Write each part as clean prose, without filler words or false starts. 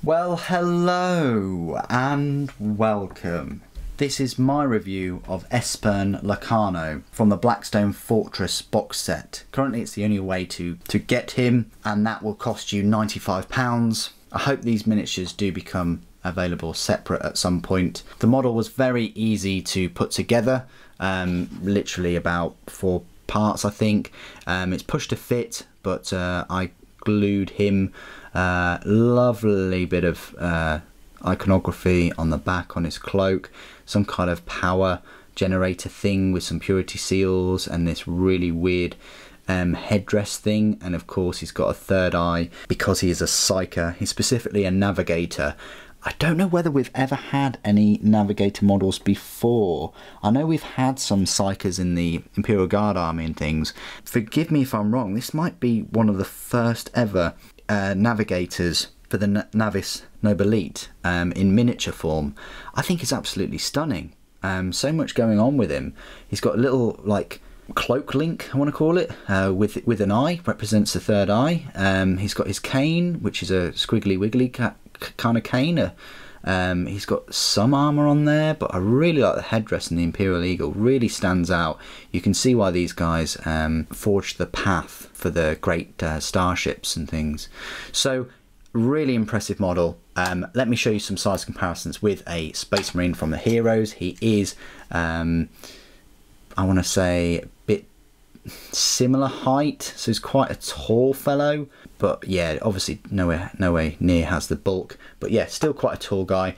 Well, hello and welcome. This is my review of Espern Locarno from the Blackstone Fortress box set. Currently it's the only way to get him, and that will cost you £95. I hope these miniatures do become available separate at some point. The model was very easy to put together, literally about 4 parts I think. It's pushed to fit, but I glued him. Lovely bit of iconography on the back on his cloak, some kind of power generator thing with some purity seals, and this really weird headdress thing, and of course he's got a third eye because he is a psyker. He's specifically a navigator. I don't know whether we've ever had any navigator models before. I know we've had some psykers in the Imperial Guard army and things. Forgive me if I'm wrong, this might be one of the first ever navigators for the Navis Nobilite in miniature form. I think it's absolutely stunning. So much going on with him. He's got a little like cloak link, I want to call it, with an eye, represents the third eye. He's got his cane, which is a squiggly wiggly kind of cane. He's got some armour on there, but I really like the headdress, and the Imperial Eagle really stands out. You can see why these guys forged the path for the great starships and things. So really impressive model. Let me show you some size comparisons with a Space Marine from the Heroes. He is I want to say a bit similar height, so he's quite a tall fellow, but yeah, obviously nowhere near has the bulk, but yeah, still quite a tall guy.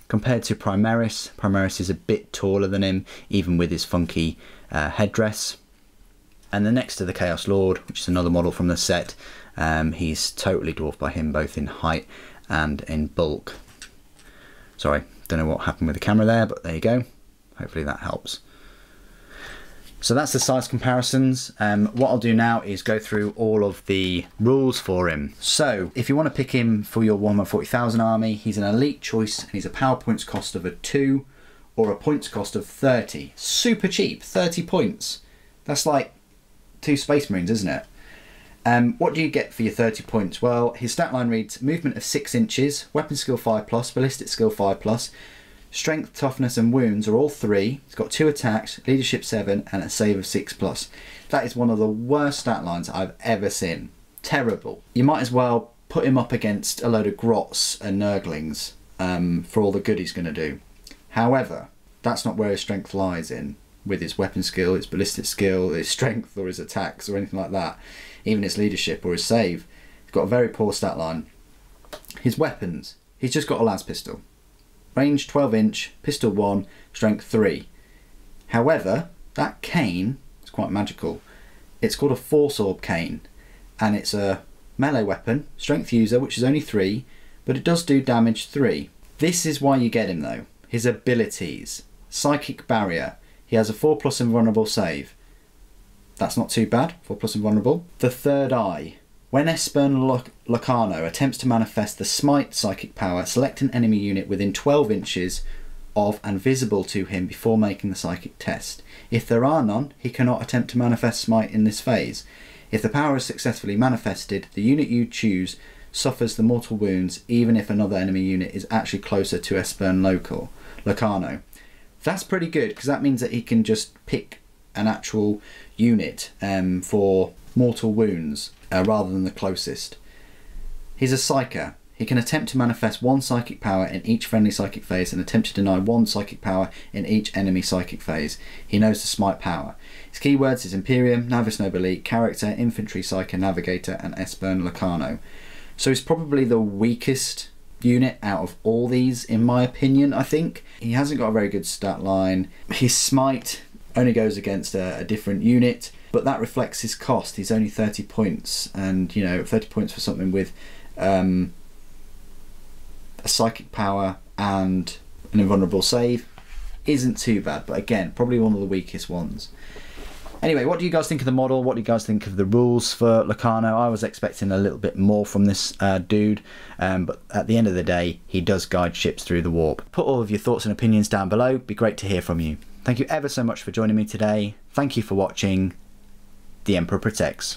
Compared to Primaris is a bit taller than him, even with his funky headdress. And the next to the Chaos Lord, which is another model from the set, he's totally dwarfed by him, both in height and in bulk. Sorry, don't know what happened with the camera there, but there you go. Hopefully that helps. So that's the size comparisons. What I'll do now is go through all of the rules for him. So if you want to pick him for your Warhammer 40,000 army, he's an elite choice, and he's a power points cost of a 2 or a points cost of 30. Super cheap, 30 points. That's like 2 Space Marines, isn't it? What do you get for your 30 points? Well, his stat line reads movement of 6 inches, weapon skill 5+, ballistic skill 5+, strength, toughness and wounds are all 3. He's got 2 attacks, leadership 7 and a save of 6+. That is one of the worst stat lines I've ever seen. Terrible. You might as well put him up against a load of grots and nurglings for all the good he's going to do. However, that's not where his strength lies in, with his weapon skill, his ballistic skill, his strength or his attacks or anything like that. Even his leadership or his save. He's got a very poor stat line. His weapons, he's just got a las pistol. Range 12 inch, pistol 1, strength 3. However, that cane is quite magical. It's called a force orb cane, and it's a melee weapon, strength user, which is only 3, but it does do damage 3. This is why you get him though. His abilities. Psychic barrier. He has a 4+ invulnerable save. That's not too bad, 4+ invulnerable. The third eye. When Espern Locarno attempts to manifest the Smite psychic power, select an enemy unit within 12 inches of and visible to him before making the psychic test. If there are none, he cannot attempt to manifest Smite in this phase. If the power is successfully manifested, the unit you choose suffers the mortal wounds, even if another enemy unit is actually closer to Espern Locarno. That's pretty good, because that means that he can just pick an actual unit for mortal wounds rather than the closest. He's a psyker. He can attempt to manifest 1 psychic power in each friendly psychic phase and attempt to deny 1 psychic power in each enemy psychic phase. He knows the Smite power. His keywords is Imperium, Navis Nobilite, Character, Infantry Psyker, Navigator and Espern Locarno. So he's probably the weakest unit out of all these in my opinion. I think he hasn't got a very good stat line. His Smite only goes against a different unit, but that reflects his cost. He's only 30 points, and you know, 30 points for something with a psychic power and an invulnerable save isn't too bad, but again, probably one of the weakest ones. Anyway, what do you guys think of the model? What do you guys think of the rules for Locarno? I was expecting a little bit more from this dude, but at the end of the day, he does guide ships through the warp. Put all of your thoughts and opinions down below. It'd be great to hear from you. Thank you ever so much for joining me today. Thank you for watching. The Emperor Protects.